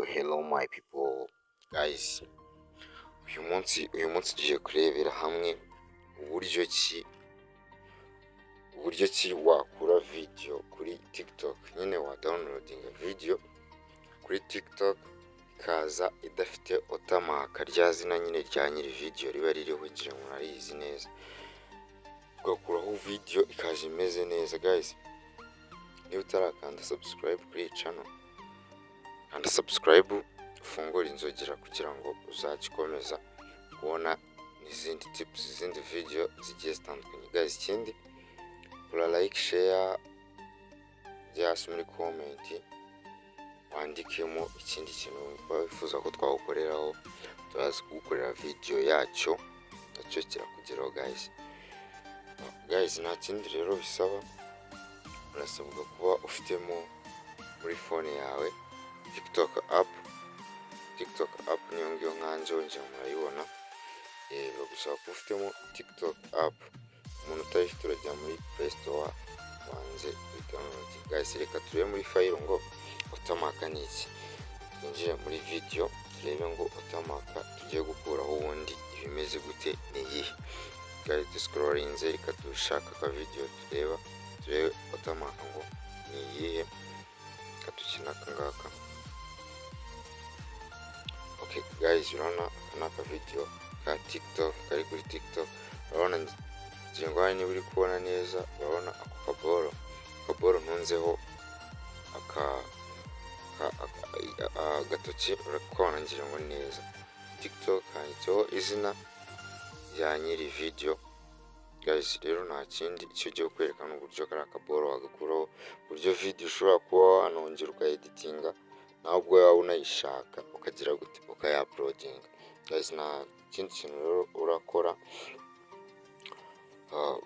hello my people guys, uyu munsi tugiye kurebera hamwe uburyo ki wakura video kuri TikTok. Nyine wa downloading video kuri TikTok ikaza idafite Watermark, rya zina nyine rya nyiri video riba ririho, ngira ngo narizi neza, ugakuraho video ikaza imeze neza. Guys, niba utarakanda subscribe kuri iyi channel, kanda subscribe, ufungure inzogera kugira ngo uzajye ukomeza kubona n'izindi tips, izindi video zigiye zitandukanye. Guys, ikindi kora like, share, hasi muri comment wandikemo ikindi kintu wifuza ko twawukoreraho, turaza kugukorera video yacyo nacyo kirakugeraho. Guys, nta kindi rero bisaba, urasabwa kuba ufitemo muri phone yawe TikTok app niyo ngiyo nkanje wongera murayibona. Bagusaba kuba ufitemo TikTok app. Umuntu utayifite urajya muri Play Store wanze download. Guys, reka turebe muri file ngo Watermark ni iki. Twinjire muri video turebe ngo Watermark tugiye gukuraho ubundi ibimeze gute ni iyihe. Guys, scrollinze reka dushaka ka video turebe Watermark ngo ni iyihe, katukina kangaka. Okay guys, urabona aka video ka TikTok kari kuri TikTok. Urabona ngira ngo niba uri kubona neza, urabona ako kaboro ntunzeho agatoki, urakubona ngira ngo neza. TikTok handitseho izina rya nyiri video. Guys, rero nta kindi icyo ugiye kwerekana uburyo kari akaboro wagakuraho, uburyo video ushobora kuba wanongera ukaeditinga nawe ubwo waba unayishaka ukagira gute ukaya-uploadinga. Guys, nta kindi kintu rero urakora,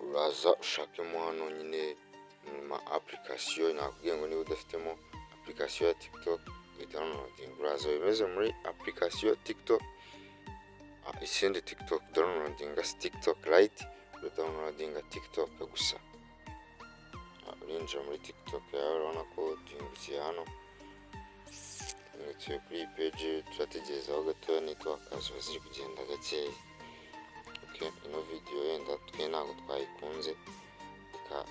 uraza ushakemo hano nyine mu ma application. Nakubwiye ngo niba udafitemo application ya TikTok downloading, uraza wemeze muri application TikTok, isindi TikTok downloading TikTok Lite, downloading TikTok gusa. Urinjira muri TikTok yawe, urabona ko tuyungukiye hano, tuyungukiye kuri iyi page. Turategerezaho gatoya network ziba ziri kugenda gakeya. Okay, ino video yenda twe ntabwo twayikunze, reka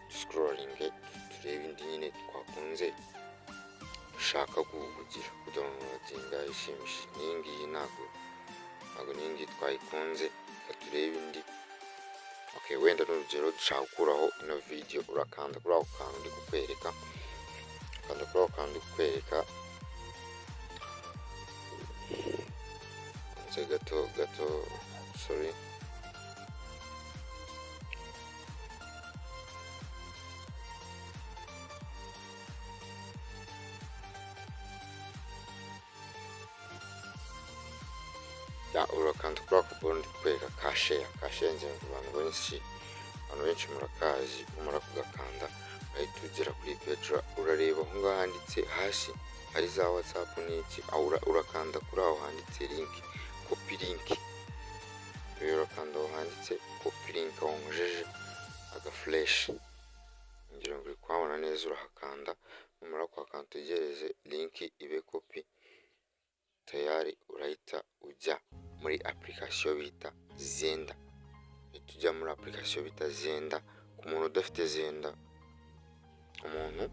scrolling turebe indi nyine twakunze ushaka kugira kudownloadinga ishimishije. N'iyi ngiyi ntabwo n'iyi ngiyi twayikunze, reka turebe indi. Okay, wenda n'urugero dushaka gukuraho ino video, urakanda kuri ako kantu ndi kukwereka, ukanda kuri ako kantu ndi kukwereka. Nze gato sorry. Urakanda kuri ako kaboro ndi kukwereka ka share ngira ngo abantu benshi murakazi. Umara kugakanda ahita ugera kuri page, urareba aho ngaho handitse hasi hari za WhatsApp n'iki, urakanda kuri aho handitse link, copy link. Urakanda aho handitse copy link, aho nkojeje aga flash ngira ngo uri kubona neza, urahakanda. Umara kuhakanda utegereze link ibe copy, tayari urahita ujya muri application bita Xender. Tujya muri application bita Xender. Ku muntu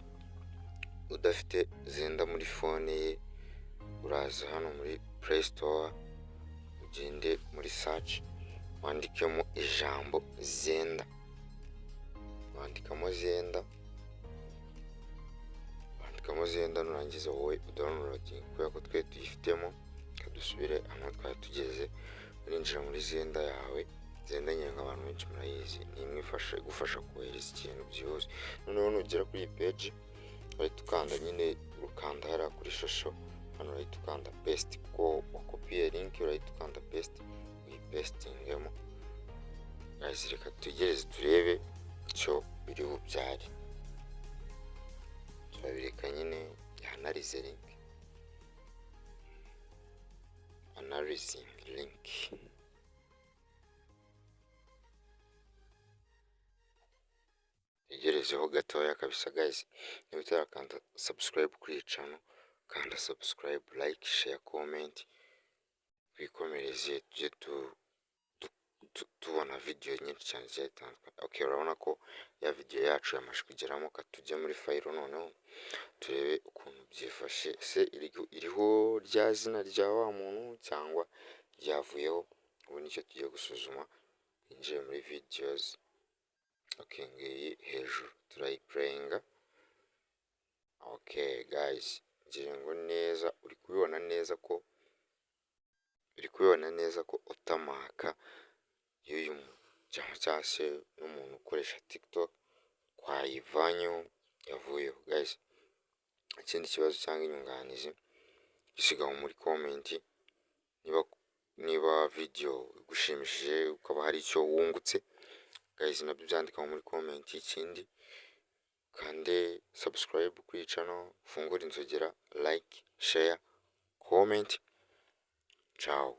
udafite Xender muri phone ye, uraza hano muri Play Store, ugende muri search, wandikemo ijambo Xender, wandikamo Xender, nurangiza wowe downloading. Kubera ko twe tuyifitemo, kadusubire aho twari tugeze. Urinjira muri Xender yawe. Xender nyine abantu benshi murayizi, ni imwe gufasha kohereza ikintu byihuse. Noneho nugera kuri iyi page, urahita ukanda nyine, ukanda hariya kuri shosho hano, urahita ukanda paste, kuko wakopiye link, urahita ukanda paste uyipastingemo. Guys, reka tutegereze turebe icyo biri bubyare. Turabireka nyine analyze link. Tegerezeho gatoya kabisa. Guys, niba utarakanda subscribe kuri iyi channel, kanda subscribe, like, share, comment, twikomereze tujye tubona video nyinshi cyane zigiye zitandukanye. Okay, urabona ko ya video yacu yamaze kugeramo, tujye muri file noneho turebe ukuntu byifashe. Se iriho rya zina rya wa muntu cyangwa ryavuyeho? Ubu nicyo tugiye gusuzuma. Injiye muri videos. Okay, ngiyi hejuru turayiplayinga. Okay guys, ngira ngo neza uri kubibona neza ko Watermark y'uyu cyangwa se n'umuntu ukoresha TikTok twayivanyeho, yavuyeho. Guys, ikindi kibazo cyangwa inyunganizi gisigaho muri comment. Niba video igushimishije ukaba hari icyo wungutse, guys, nabyo byandika muri comment. Ikindi kande subscribe kuri channel, fungura inzogera, like, share, comment. Ciao.